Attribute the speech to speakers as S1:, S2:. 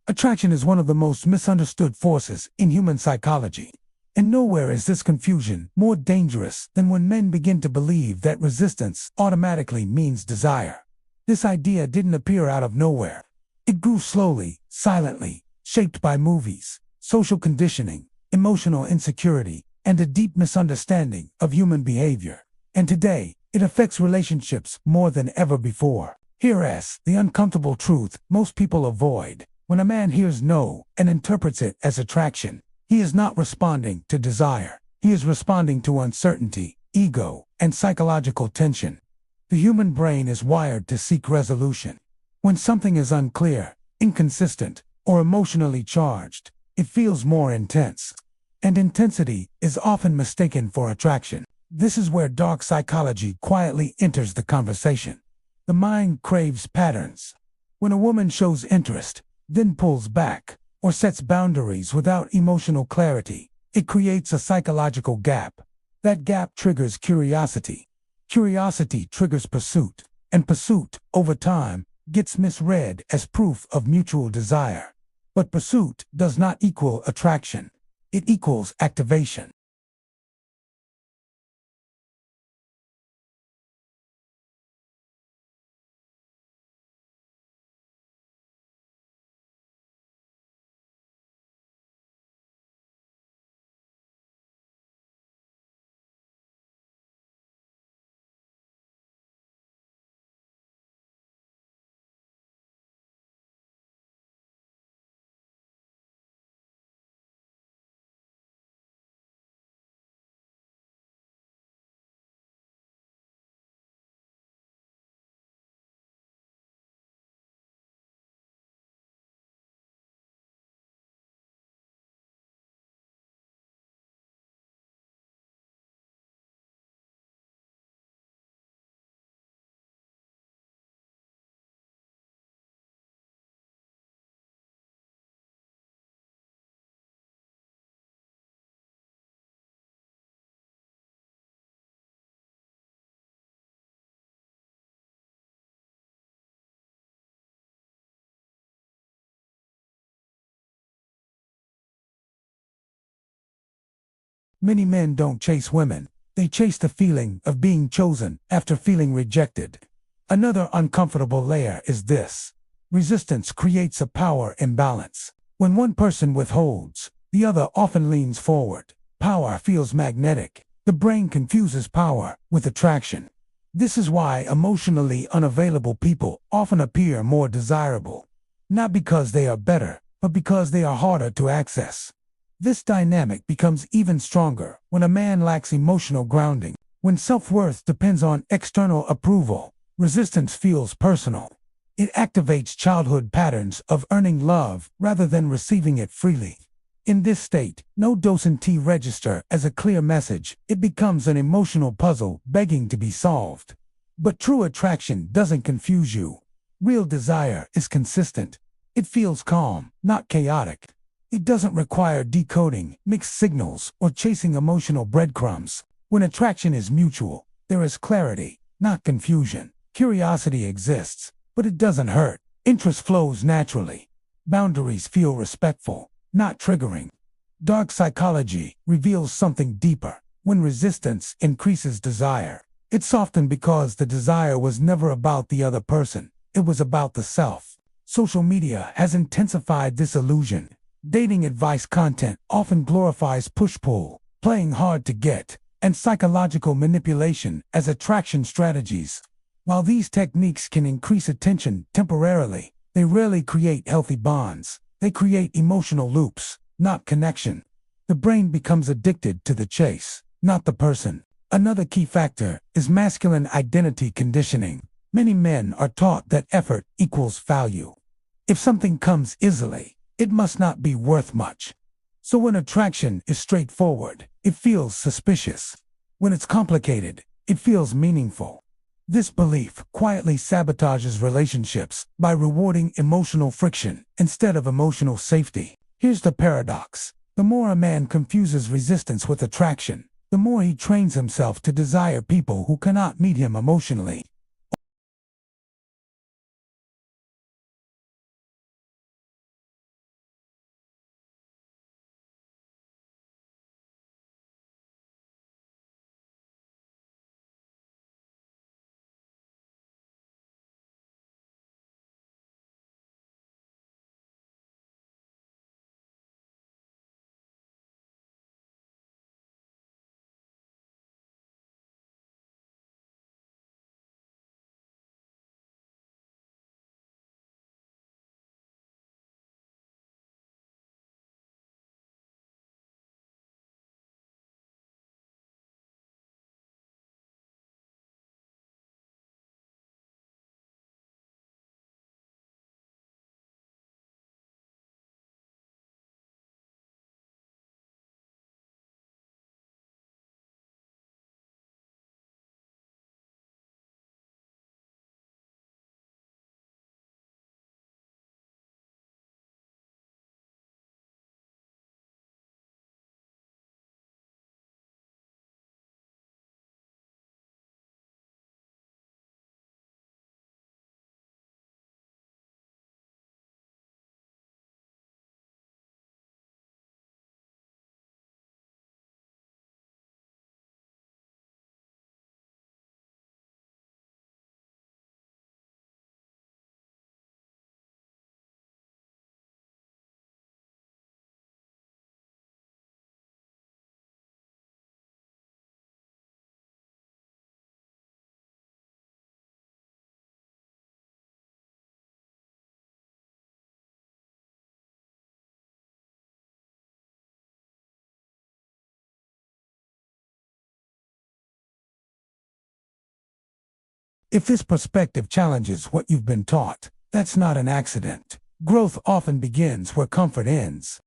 S1: Attraction is one of the most misunderstood forces in human psychology. And nowhere is this confusion more dangerous than when men begin to believe that resistance automatically means desire. This idea didn't appear out of nowhere. It grew slowly, silently, shaped by movies, social conditioning, emotional insecurity, and a deep misunderstanding of human behavior. And today, it affects relationships more than ever before. Here's the uncomfortable truth most people avoid. When a man hears no and interprets it as attraction, he is not responding to desire. He is responding to uncertainty, ego, and psychological tension. The human brain is wired to seek resolution. When something is unclear, inconsistent, or emotionally charged, it feels more intense. And intensity is often mistaken for attraction. This is where dark psychology quietly enters the conversation. The mind craves patterns. When a woman shows interest, then pulls back, or sets boundaries without emotional clarity, it creates a psychological gap. That gap triggers curiosity. Curiosity triggers pursuit, and pursuit, over time, gets misread as proof of mutual desire. But pursuit does not equal attraction. It equals activation. Many men don't chase women. They chase the feeling of being chosen after feeling rejected. Another uncomfortable layer is this. Resistance creates a power imbalance. When one person withholds, the other often leans forward. Power feels magnetic. The brain confuses power with attraction. This is why emotionally unavailable people often appear more desirable. Not because they are better, but because they are harder to access. This dynamic becomes even stronger when a man lacks emotional grounding. When self-worth depends on external approval, resistance feels personal. It activates childhood patterns of earning love rather than receiving it freely. In this state, no doesn't register as a clear message. It becomes an emotional puzzle begging to be solved. But true attraction doesn't confuse you. Real desire is consistent. It feels calm, not chaotic. It doesn't require decoding, mixed signals, or chasing emotional breadcrumbs. When attraction is mutual, there is clarity, not confusion. Curiosity exists, but it doesn't hurt. Interest flows naturally. Boundaries feel respectful, not triggering. Dark psychology reveals something deeper. When resistance increases desire, it's often because the desire was never about the other person. It was about the self. Social media has intensified this illusion. Dating advice content often glorifies push-pull, playing hard to get, and psychological manipulation as attraction strategies. While these techniques can increase attention temporarily, they rarely create healthy bonds. They create emotional loops, not connection. The brain becomes addicted to the chase, not the person. Another key factor is masculine identity conditioning. Many men are taught that effort equals value. If something comes easily, it must not be worth much. So when attraction is straightforward, it feels suspicious. When it's complicated, it feels meaningful. This belief quietly sabotages relationships by rewarding emotional friction instead of emotional safety. Here's the paradox. The more a man confuses resistance with attraction, the more he trains himself to desire people who cannot meet him emotionally. If this perspective challenges what you've been taught, that's not an accident. Growth often begins where comfort ends.